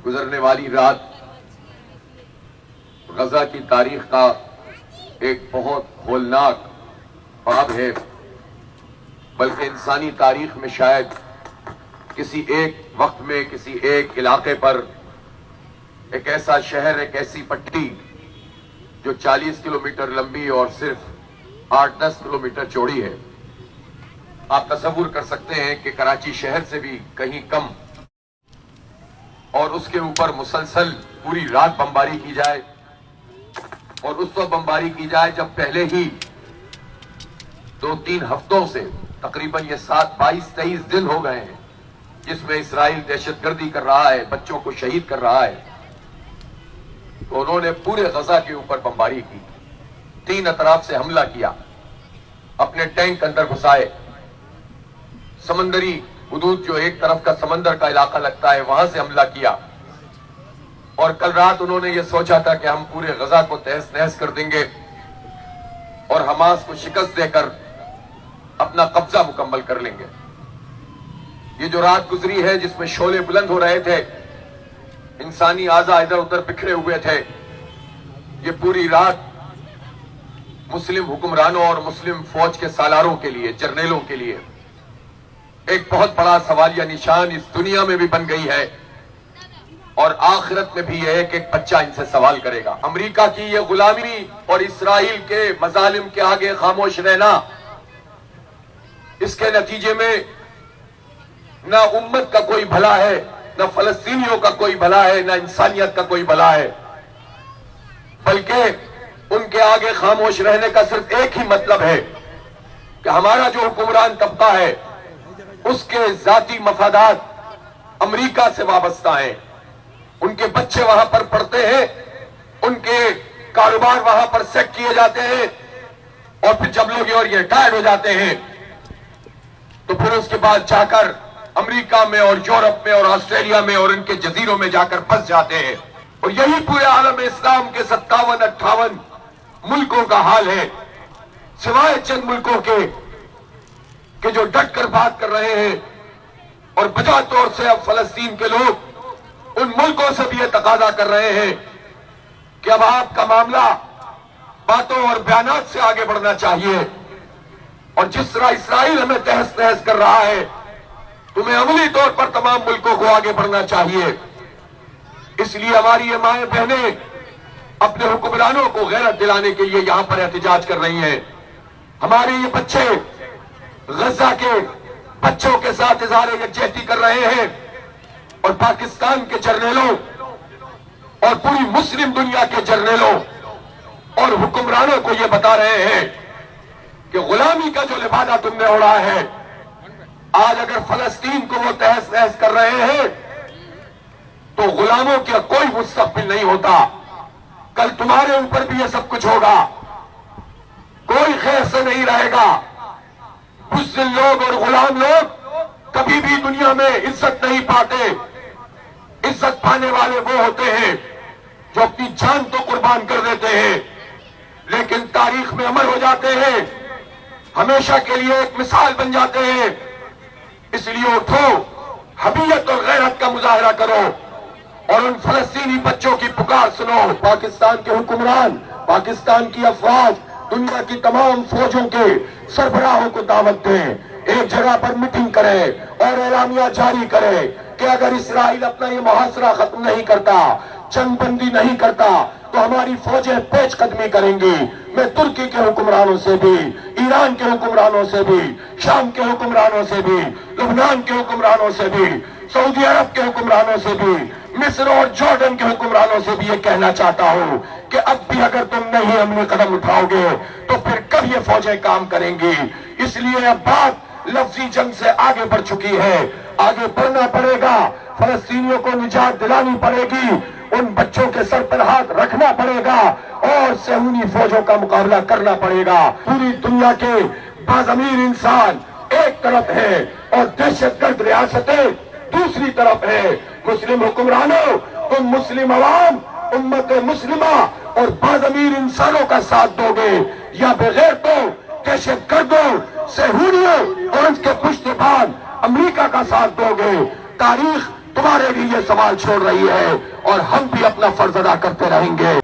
गुजरने वाली रात गजा की तारीख का एक बहुत होलनाक बाब है, बल्कि इंसानी तारीख में शायद किसी एक वक्त में किसी एक इलाके पर एक ऐसा शहर, एक ऐसी पट्टी जो 40 किलोमीटर लंबी और सिर्फ 8-10 किलोमीटर चौड़ी है। आप तसव्वुर कर सकते हैं कि कराची शहर से भी कहीं कम, और उसके ऊपर मुसलसल पूरी रात बमबारी की जाए, और उस वक्त बमबारी की जाए जब पहले ही 2-3 हफ्तों से तकरीबन ये 22-23 दिन हो गए हैं जिसमें इसराइल दहशतगर्दी कर रहा है, बच्चों को शहीद कर रहा है। तो उन्होंने पूरे गजा के ऊपर बमबारी की, 3 अतराफ से हमला किया, अपने टैंक अंदर घुसाए, समंदरी हुदूद जो एक तरफ का समंदर का इलाका लगता है वहां से हमला किया। और कल रात उन्होंने ये सोचा था कि हम पूरे गजा को तहस नहस कर देंगे और हमास को शिकस्त देकर अपना कब्जा मुकम्मल कर लेंगे। ये जो रात गुजरी है जिसमें शोले बुलंद हो रहे थे, इंसानी आज़ा इधर उधर बिखरे हुए थे, ये पूरी रात मुस्लिम हुक्मरानों और मुस्लिम फौज के सालारों के लिए, जर्नेलों के लिए एक बहुत बड़ा सवालिया निशान इस दुनिया में भी बन गई है और आखिरत में भी ये एक एक बच्चा इनसे सवाल करेगा। अमेरिका की ये गुलामी और इसराइल के मजालिम के आगे खामोश रहना, इसके नतीजे में न उम्मत का कोई भला है, न फलस्तीनियों का कोई भला है, न इंसानियत का कोई भला है, बल्कि उनके आगे खामोश रहने का सिर्फ एक ही मतलब है कि हमारा जो हुक्मरान तबका है उसके जाती मफादात अमेरिका से वाबस्ता हैं, उनके बच्चे वहां पर पढ़ते हैं, उनके कारोबार वहां पर सेट किए जाते हैं, और फिर जब लोग और ये रिटायर्ड हो जाते हैं तो फिर उसके बाद जाकर अमेरिका में और यूरोप में और ऑस्ट्रेलिया में और इनके जजीरों में जाकर फंस जाते हैं। और यही पूरे आलम इस्लाम के 57-58 मुल्कों का हाल है, सिवाय चंद मुल्कों के जो डट कर बात कर रहे हैं। और बजा तौर से अब फलस्तीन के लोग उन मुल्कों से भी ये तकाजा कर रहे हैं कि अब आपका मामला बातों और बयानात से आगे बढ़ना चाहिए, और जिस तरह इसराइल हमें तहस नहस कर रहा है, तुम्हें अमली तौर पर तमाम मुल्कों को आगे बढ़ना चाहिए। इसलिए हमारी ये माएं बहनें अपने हुक्मरानों को गैरत दिलाने के लिए यहां पर एहतजाज कर रही हैं। हमारे ये बच्चे गजा के बच्चों के साथ इजहार यकजहती कर रहे हैं, और पाकिस्तान के जर्नेलों और पूरी मुस्लिम दुनिया के जर्नेलों और हुक्मरानों को ये बता रहे हैं कि गुलामी का जो लिबादा तुमने उड़ा है, आज अगर फलस्तीन को वो तहस नहस कर रहे हैं तो गुलामों का कोई मुस्तकबिल नहीं होता। कल तुम्हारे ऊपर भी ये सब कुछ होगा, कोई खैर से नहीं रहेगा। बुज़दिल लोग और गुलाम लोग कभी भी दुनिया में इज्जत नहीं पाते। इज्जत पाने वाले वो होते हैं जो अपनी जान तो कुर्बान कर देते हैं लेकिन तारीख में अमर हो जाते हैं, हमेशा के लिए एक मिसाल बन जाते हैं। इसलिए उठो, हमीयत और गैरत का मुजाहरा करो और उन फलस्तीनी बच्चों की पुकार सुनो। पाकिस्तान के हुक्मरान, पाकिस्तान की अफवाज, दुनिया की तमाम फौजों के सरबराहों को दावत दें, एक जगह पर मीटिंग करें और एलामिया जारी करें कि अगर इसराइल अपना ये मुहासरा खत्म नहीं करता, जंगबंदी नहीं करता, तो हमारी फौजें पेशकदमी करेंगी। मैं तुर्की के हुक्मरानों से भी, ईरान के हुक्मरानों से भी, शाम के हुक्मरानों से भी, लुबनान के हुक्मरानों से भी, सऊदी अरब के हुक्मरानों से भी, मिस्र और जॉर्डन के हुक्मरानों से भी ये कहना चाहता हूं कि अब भी अगर तुम नहीं अमली कदम उठाओगे तो फिर कब ये फौजें काम करेंगी। इसलिए अब बात लफ्जी जंग से आगे बढ़ चुकी है, आगे बढ़ना पड़ेगा, फलस्तीनियों को निजात दिलानी पड़ेगी, उन बच्चों के सर पर हाथ रखना पड़ेगा और सहूनी फौजों का मुकाबला करना पड़ेगा। पूरी दुनिया के बाज़मीर इंसान एक तरफ है और दहशतगर्द रियासतें दूसरी तरफ है। मुस्लिम हुक्मरानों, तुम मुस्लिम अवाम, उम्मत मुस्लिमा और बाज़मीर इंसानों का साथ दोगे या बगैर तो दहशतगर्दों, सहूनियों और उनके पुश्तबान अमेरिका का साथ दोगे। तारीख تمہارے لیے یہ سوال چھوڑ رہی ہے اور ہم بھی اپنا فرض ادا کرتے رہیں گے.